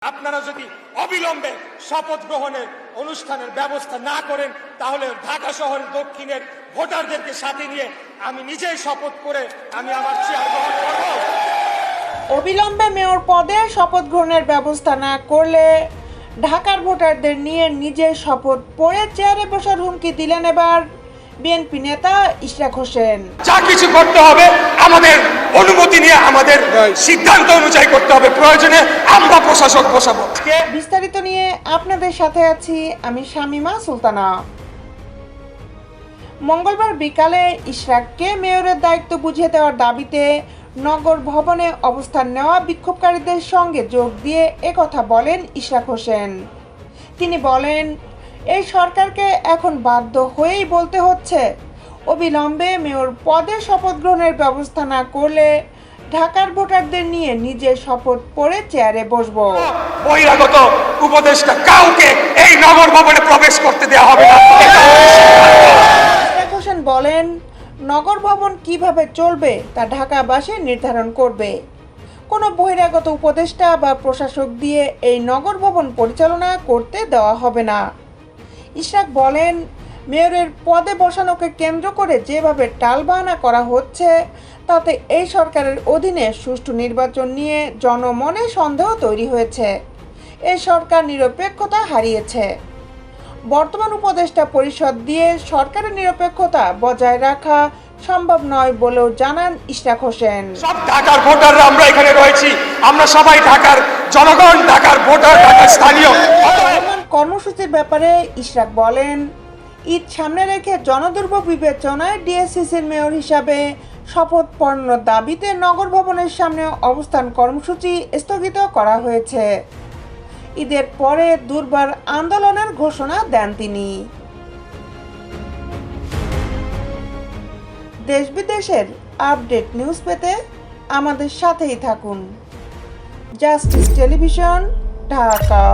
আপনারা যদি অবিলম্বে শপথ গ্রহণের অনুষ্ঠানের ব্যবস্থা না করেন তাহলে ঢাকা শহরের দক্ষিণের ভোটারদেরকে সাথে নিয়ে আমি নিজেই শপথ করে আমি আমার চেয়ার গ্রহণ করব। অবিলম্বে মেয়র পদে শপথ গ্রহণের ব্যবস্থা না করলে ঢাকার ভোটারদের নিয়ে নিজের শপথ পড়ে চেয়ারে বসার হুমকি দিলেন এবার বিএনপি নেতা ইশরাক হোসেন। যা কিছু করতে হবে আমাদের অনুমতি নিয়ে আমাদের সিদ্ধান্ত অনুযায়ী করতে হবে, প্রয়োজনে আমরা প্রশাসক বসাবো। বিস্তারিত নিয়ে আপনাদের সাথে আছি আমি শামিমা সুলতানা। মঙ্গলবার বিকালে ইশরাককে মেয়রের দায়িত্ব বুঝিয়ে দেওয়ার দাবিতে নগর ভবনে অবস্থান নেওয়া বিক্ষোভকারীদের সঙ্গে যোগ দিয়ে একথা বলেন ইশরাক হোসেন। তিনি বলেন, এই সরকারকে এখন বাধ্য হয়েই বলতে হচ্ছে অবিলম্বে মেয়র পদে শপথ গ্রহণের ব্যবস্থা না করলে ঢাকার ভোটারদের নিয়ে নিজের শপথ পড়ে চেয়ারে বসবো। বহিরাগত উপদেষ্টা কাউকে এই নগর ভবনে প্রবেশ করতে দেওয়া হবে না। ইশরাক হোসেন বলেন, নগর ভবন কিভাবে চলবে তা ঢাকাবাসী নির্ধারণ করবে। কোনো বহিরাগত উপদেষ্টা বা প্রশাসক দিয়ে এই নগর ভবন পরিচালনা করতে দেওয়া হবে না। ইশরাক বলেন, মেয়রের পদে বসানোকে কেন্দ্র করে যেভাবে টালবাহানা করা হচ্ছে তাতে এই সরকারের অধীনে সুষ্ঠু নির্বাচন নিয়ে জনমনে সন্দেহ তৈরি হয়েছে। এই সরকার নিরপেক্ষতা হারিয়েছে। বর্তমান উপদেষ্টা পরিষদ দিয়ে সরকারের নিরপেক্ষতা বজায় রাখা সম্ভব নয় বলেও জানান ইশরাক হোসেন। সব ঢাকার ভোটাররা আমরা এখানে রয়েছি, আমরা সবাই ঢাকার জনগণ, ঢাকার ভোটার, ঢাকার স্থানীয়। কর্মসূচির ব্যাপারে ইশরাক বলেন, ঈদ সামনে রেখে জনদুর্ভোগ বিবেচনায় ডিএসসিসির মেয়র হিসাবে শপথ পড়ানোর দাবিতে নগর ভবনের সামনে অবস্থান কর্মসূচি স্থগিত করা হয়েছে। ঈদের পরে দুর্বার আন্দোলনের ঘোষণা দেন তিনি। দেশ বিদেশের আপডেট নিউজ পেতে আমাদের সাথেই থাকুন। Justice television, Dhaka.